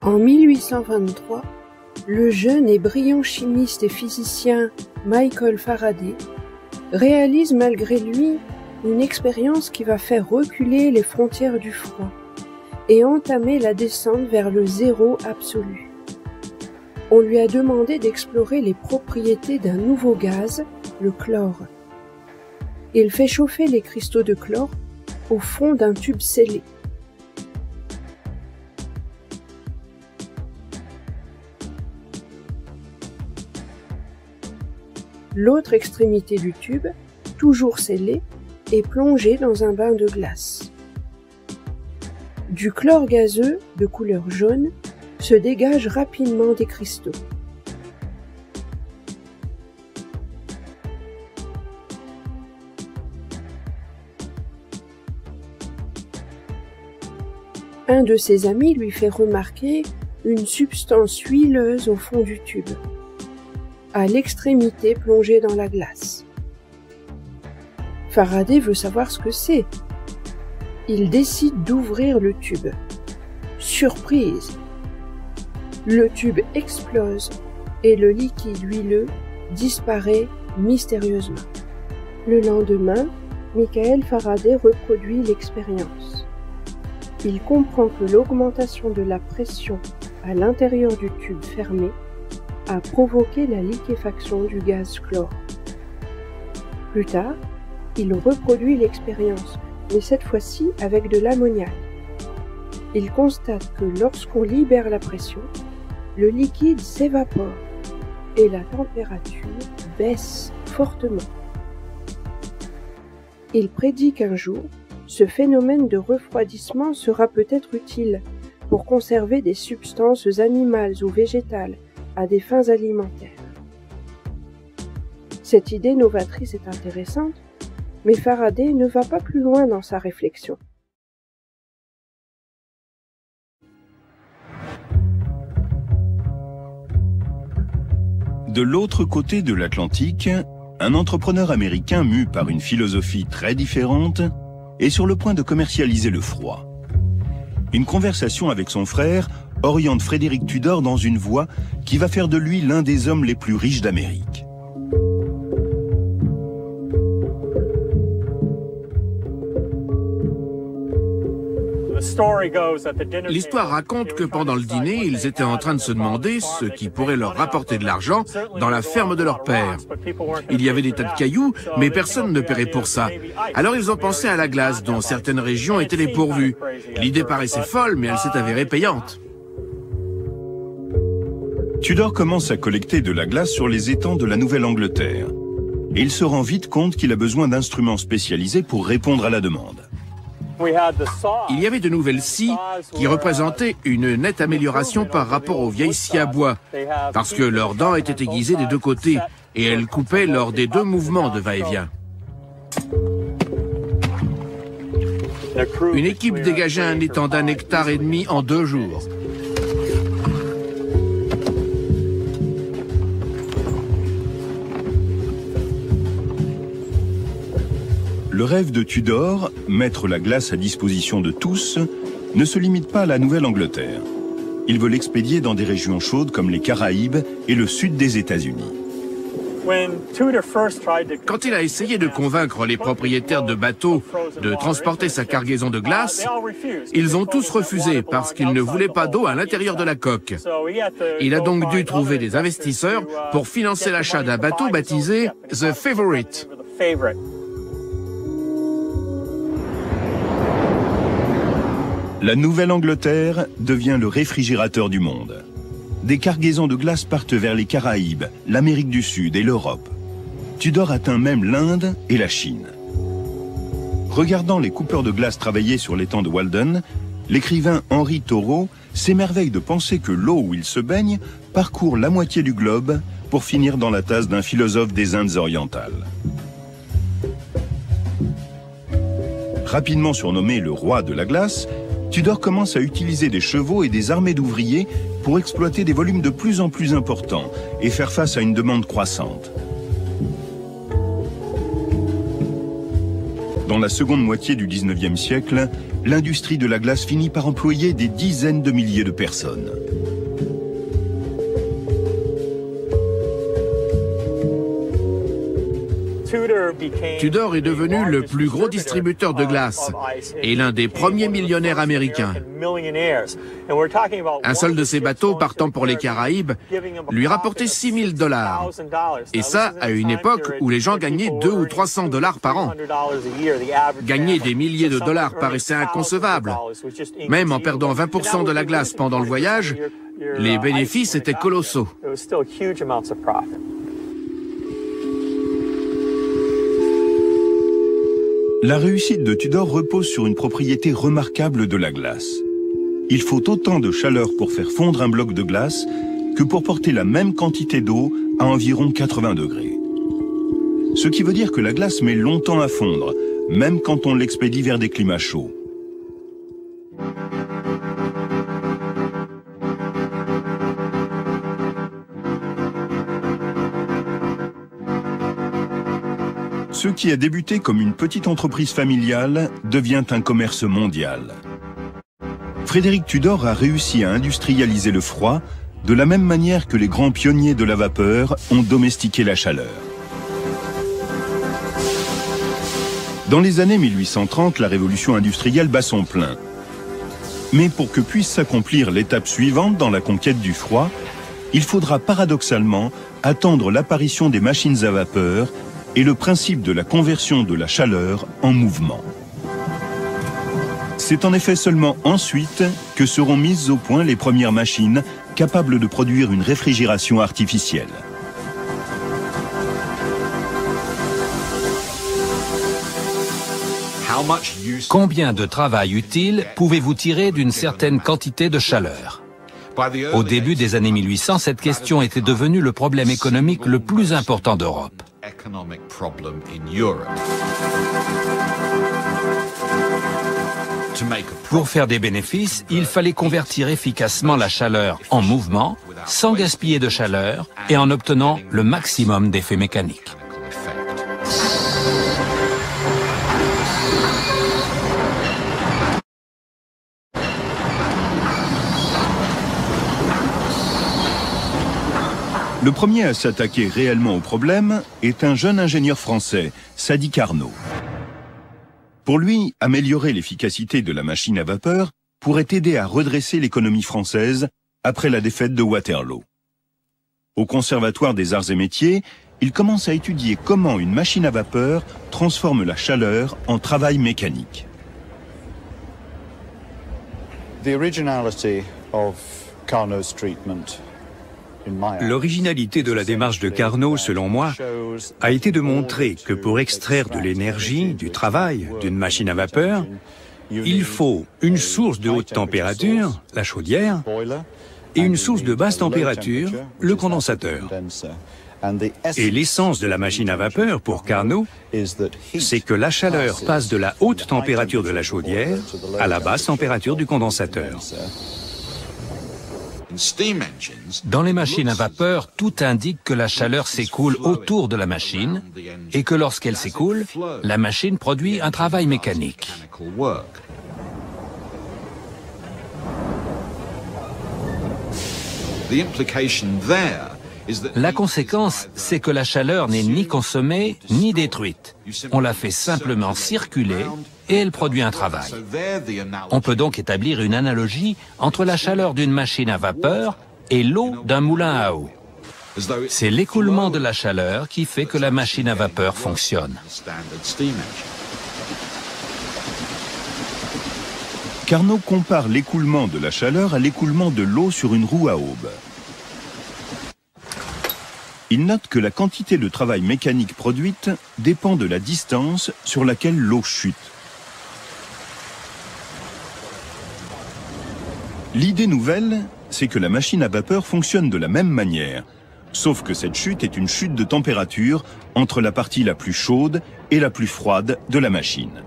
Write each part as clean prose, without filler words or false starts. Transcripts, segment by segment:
En 1823, le jeune et brillant chimiste et physicien Michael Faraday réalise malgré lui une expérience qui va faire reculer les frontières du froid et entamer la descente vers le zéro absolu. On lui a demandé d'explorer les propriétés d'un nouveau gaz, le chlore. Il fait chauffer les cristaux de chlore au fond d'un tube scellé. L'autre extrémité du tube, toujours scellée, est plongée dans un bain de glace. Du chlore gazeux de couleur jaune se dégage rapidement des cristaux. Un de ses amis lui fait remarquer une substance huileuse au fond du tube, à l'extrémité plongée dans la glace. Faraday veut savoir ce que c'est. Il décide d'ouvrir le tube. Surprise! Le tube explose et le liquide huileux disparaît mystérieusement. Le lendemain, Michael Faraday reproduit l'expérience. Il comprend que l'augmentation de la pression à l'intérieur du tube fermé a provoqué la liquéfaction du gaz chlore. Plus tard, il reproduit l'expérience, mais cette fois-ci avec de l'ammoniac. Il constate que lorsqu'on libère la pression, le liquide s'évapore et la température baisse fortement. Il prédit qu'un jour, ce phénomène de refroidissement sera peut-être utile pour conserver des substances animales ou végétales à des fins alimentaires. Cette idée novatrice est intéressante, mais Faraday ne va pas plus loin dans sa réflexion. De l'autre côté de l'Atlantique, un entrepreneur américain mu par une philosophie très différente est sur le point de commercialiser le froid. Une conversation avec son frère oriente Frédéric Tudor dans une voie qui va faire de lui l'un des hommes les plus riches d'Amérique. L'histoire raconte que pendant le dîner, ils étaient en train de se demander ce qui pourrait leur rapporter de l'argent dans la ferme de leur père. Il y avait des tas de cailloux, mais personne ne paierait pour ça. Alors ils ont pensé à la glace, dont certaines régions étaient dépourvues. L'idée paraissait folle, mais elle s'est avérée payante. Tudor commence à collecter de la glace sur les étangs de la Nouvelle-Angleterre. Et il se rend vite compte qu'il a besoin d'instruments spécialisés pour répondre à la demande. Il y avait de nouvelles scies qui représentaient une nette amélioration par rapport aux vieilles scies à bois, parce que leurs dents étaient aiguisées des deux côtés et elles coupaient lors des deux mouvements de va-et-vient. Une équipe dégageait un étang d'1,5 hectare en 2 jours. Le rêve de Tudor, mettre la glace à disposition de tous, ne se limite pas à la Nouvelle-Angleterre. Il veut l'expédier dans des régions chaudes comme les Caraïbes et le sud des États-Unis. Quand il a essayé de convaincre les propriétaires de bateaux de transporter sa cargaison de glace, ils ont tous refusé parce qu'ils ne voulaient pas d'eau à l'intérieur de la coque. Il a donc dû trouver des investisseurs pour financer l'achat d'un bateau baptisé The Favorite. La Nouvelle-Angleterre devient le réfrigérateur du monde. Des cargaisons de glace partent vers les Caraïbes, l'Amérique du Sud et l'Europe. Tudor atteint même l'Inde et la Chine. Regardant les coupeurs de glace travailler sur l'étang de Walden, l'écrivain Henri Thoreau s'émerveille de penser que l'eau où il se baigne parcourt la moitié du globe pour finir dans la tasse d'un philosophe des Indes orientales. Rapidement surnommé le roi de la glace, Tudor commence à utiliser des chevaux et des armées d'ouvriers pour exploiter des volumes de plus en plus importants et faire face à une demande croissante. Dans la seconde moitié du 19e siècle, l'industrie de la glace finit par employer des dizaines de milliers de personnes. Tudor est devenu le plus gros distributeur de glace et l'un des premiers millionnaires américains. Un seul de ses bateaux partant pour les Caraïbes lui rapportait 6 000 $. Et ça, à une époque où les gens gagnaient 200 ou 300 $ par an. Gagner des milliers de dollars paraissait inconcevable. Même en perdant 20% de la glace pendant le voyage, les bénéfices étaient colossaux. La réussite de Tudor repose sur une propriété remarquable de la glace. Il faut autant de chaleur pour faire fondre un bloc de glace que pour porter la même quantité d'eau à environ 80 degrés. Ce qui veut dire que la glace met longtemps à fondre, même quand on l'expédie vers des climats chauds. Ce qui a débuté comme une petite entreprise familiale devient un commerce mondial. Frédéric Tudor a réussi à industrialiser le froid de la même manière que les grands pionniers de la vapeur ont domestiqué la chaleur. Dans les années 1830, la révolution industrielle bat son plein. Mais pour que puisse s'accomplir l'étape suivante dans la conquête du froid, il faudra paradoxalement attendre l'apparition des machines à vapeur et le principe de la conversion de la chaleur en mouvement. C'est en effet seulement ensuite que seront mises au point les premières machines capables de produire une réfrigération artificielle. Combien de travail utile pouvez-vous tirer d'une certaine quantité de chaleur? Au début des années 1800, cette question était devenue le problème économique le plus important d'Europe. Pour faire des bénéfices, il fallait convertir efficacement la chaleur en mouvement, sans gaspiller de chaleur et en obtenant le maximum d'effets mécaniques. Le premier à s'attaquer réellement au problème est un jeune ingénieur français, Sadi Carnot. Pour lui, améliorer l'efficacité de la machine à vapeur pourrait aider à redresser l'économie française après la défaite de Waterloo. Au Conservatoire des Arts et Métiers, il commence à étudier comment une machine à vapeur transforme la chaleur en travail mécanique. L'originalité de la démarche de Carnot, selon moi, a été de montrer que pour extraire de l'énergie, du travail, d'une machine à vapeur, il faut une source de haute température, la chaudière, et une source de basse température, le condensateur. Et l'essence de la machine à vapeur, pour Carnot, c'est que la chaleur passe de la haute température de la chaudière à la basse température du condensateur. Dans les machines à vapeur, tout indique que la chaleur s'écoule autour de la machine et que lorsqu'elle s'écoule, la machine produit un travail mécanique. La conséquence, c'est que la chaleur n'est ni consommée ni détruite. On la fait simplement circuler et elle produit un travail. On peut donc établir une analogie entre la chaleur d'une machine à vapeur et l'eau d'un moulin à eau. C'est l'écoulement de la chaleur qui fait que la machine à vapeur fonctionne. Carnot compare l'écoulement de la chaleur à l'écoulement de l'eau sur une roue à aube. Il note que la quantité de travail mécanique produite dépend de la distance sur laquelle l'eau chute. L'idée nouvelle, c'est que la machine à vapeur fonctionne de la même manière, sauf que cette chute est une chute de température entre la partie la plus chaude et la plus froide de la machine.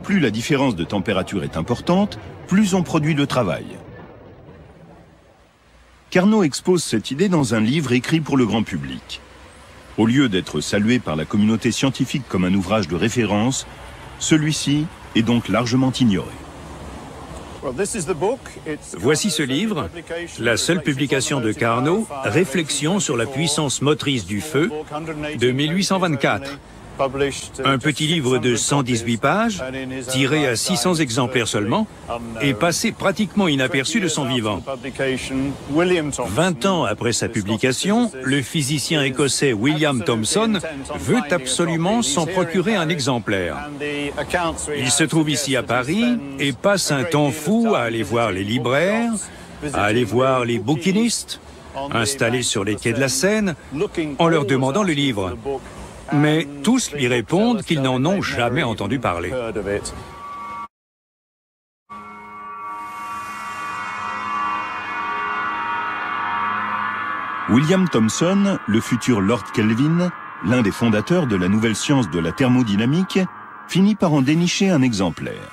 Plus la différence de température est importante, plus on produit de travail. Carnot expose cette idée dans un livre écrit pour le grand public. Au lieu d'être salué par la communauté scientifique comme un ouvrage de référence, Celui-ci est donc largement ignoré. Voici ce livre, la seule publication de Carnot, Réflexions sur la puissance motrice du feu, de 1824. Un petit livre de 118 pages, tiré à 600 exemplaires seulement, et passé pratiquement inaperçu de son vivant. 20 ans après sa publication, le physicien écossais William Thomson veut absolument s'en procurer un exemplaire. Il se trouve ici à Paris et passe un temps fou à aller voir les libraires, à aller voir les bouquinistes, installés sur les quais de la Seine, en leur demandant le livre. Mais tous lui répondent qu'ils n'en ont jamais entendu parler. William Thomson, le futur Lord Kelvin, l'un des fondateurs de la nouvelle science de la thermodynamique, finit par en dénicher un exemplaire.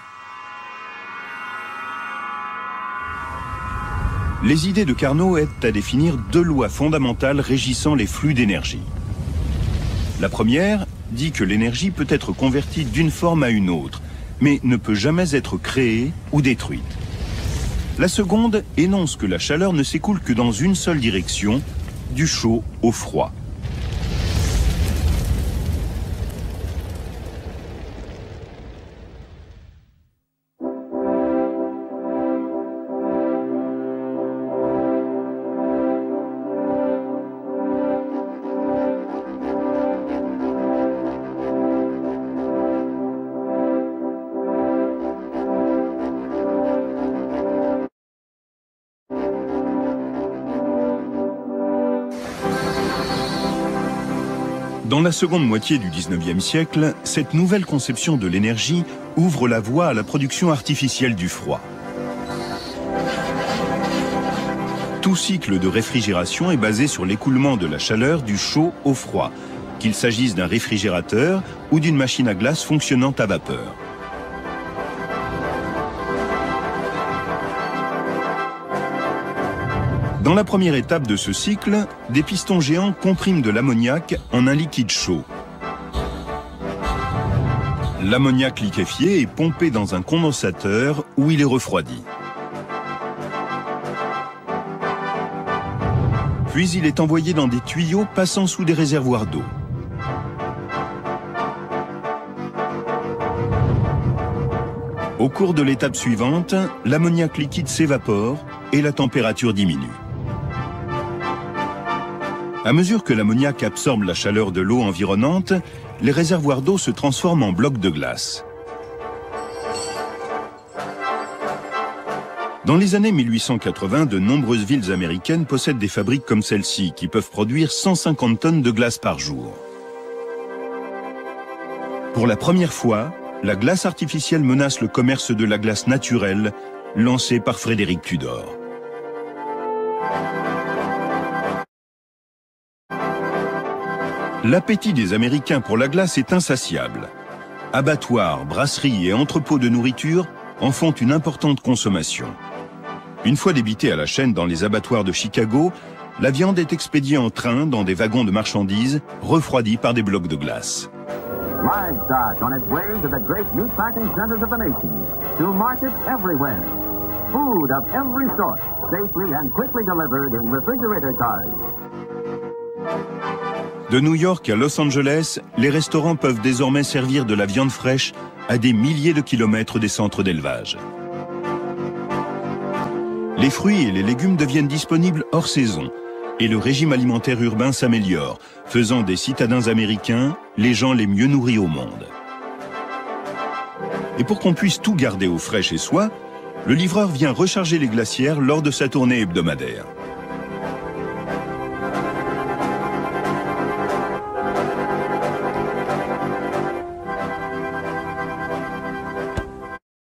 Les idées de Carnot aident à définir deux lois fondamentales régissant les flux d'énergie. La première dit que l'énergie peut être convertie d'une forme à une autre, mais ne peut jamais être créée ou détruite. La seconde énonce que la chaleur ne s'écoule que dans une seule direction, du chaud au froid. Dans la seconde moitié du XIXe siècle, cette nouvelle conception de l'énergie ouvre la voie à la production artificielle du froid. Tout cycle de réfrigération est basé sur l'écoulement de la chaleur du chaud au froid, qu'il s'agisse d'un réfrigérateur ou d'une machine à glace fonctionnant à vapeur. Dans la première étape de ce cycle, des pistons géants compriment de l'ammoniac en un liquide chaud. L'ammoniac liquéfié est pompé dans un condensateur où il est refroidi. Puis il est envoyé dans des tuyaux passant sous des réservoirs d'eau. Au cours de l'étape suivante, l'ammoniac liquide s'évapore et la température diminue. À mesure que l'ammoniac absorbe la chaleur de l'eau environnante, les réservoirs d'eau se transforment en blocs de glace. Dans les années 1880, de nombreuses villes américaines possèdent des fabriques comme celle-ci, qui peuvent produire 150 tonnes de glace par jour. Pour la première fois, la glace artificielle menace le commerce de la glace naturelle, lancé par Frédéric Tudor. L'appétit des Américains pour la glace est insatiable. Abattoirs, brasseries et entrepôts de nourriture en font une importante consommation. Une fois débitée à la chaîne dans les abattoirs de Chicago, la viande est expédiée en train dans des wagons de marchandises, refroidis par des blocs de glace. Livestock on its way to the great meatpacking centers of the nation, to markets everywhere. Food of every sort, safely and quickly delivered in refrigerator cars. De New York à Los Angeles, les restaurants peuvent désormais servir de la viande fraîche à des milliers de kilomètres des centres d'élevage. Les fruits et les légumes deviennent disponibles hors saison et le régime alimentaire urbain s'améliore, faisant des citadins américains les gens les mieux nourris au monde. Et pour qu'on puisse tout garder au frais chez soi, le livreur vient recharger les glacières lors de sa tournée hebdomadaire.